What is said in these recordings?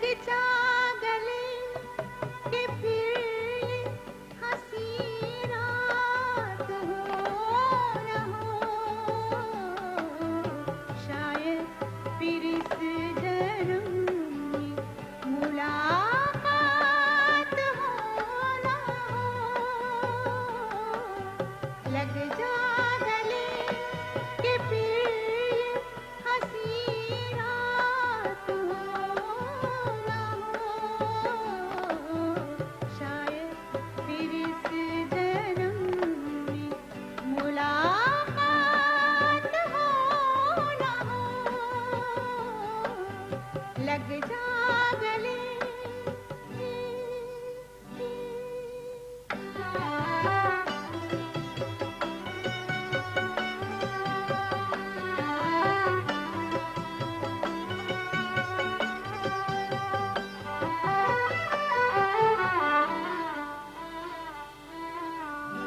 लग जा गले के फिर ये हंसी रात हो न हो, शायद फिर इस जन्म में मुलाकात हो न हो। लग जा गले के फिर ये हंसी रात हो न हो, शायद फिर इस जन्म में मुलाकात हो न हो। लग जा गले।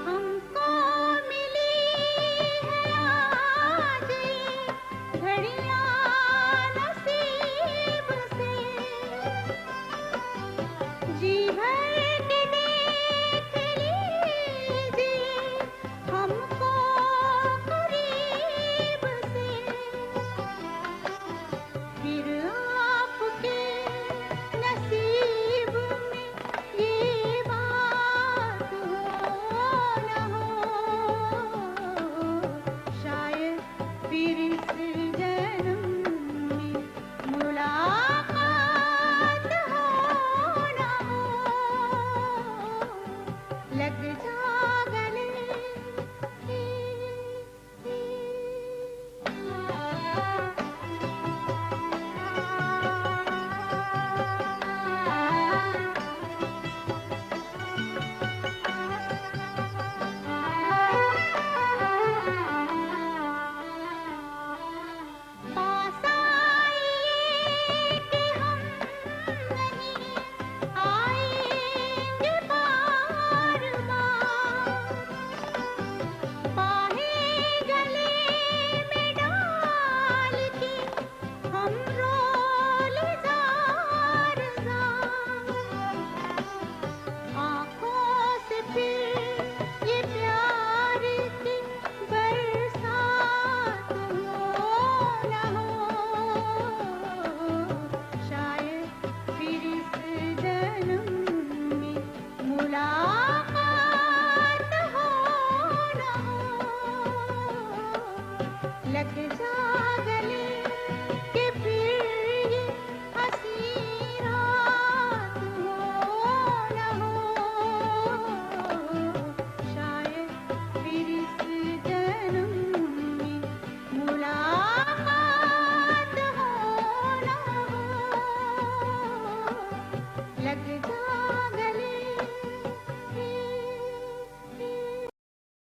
हमको मिली है आज ये घड़ियां नसीब से, जी भर के देख लीजिए हमको करीब से। फिर आपके नसीब में ये बात हो न हो, शायद फिर इस जन्म में मुलाकात हो न हो। लग जा गले। पास आइए कि हम नहीं आएंगे बार बार, बाहें गले में डाल के हम रोले जार जार। आँखों से फिर ये प्यार की बरसात हो न हो, शायद फिर इस जन्म में मुलाकात हो न हो। लग जा गले के फिर ये हंसी रात हो न हो, शायद फिर इस जन्म में मुलाकात हो न हो। लग जा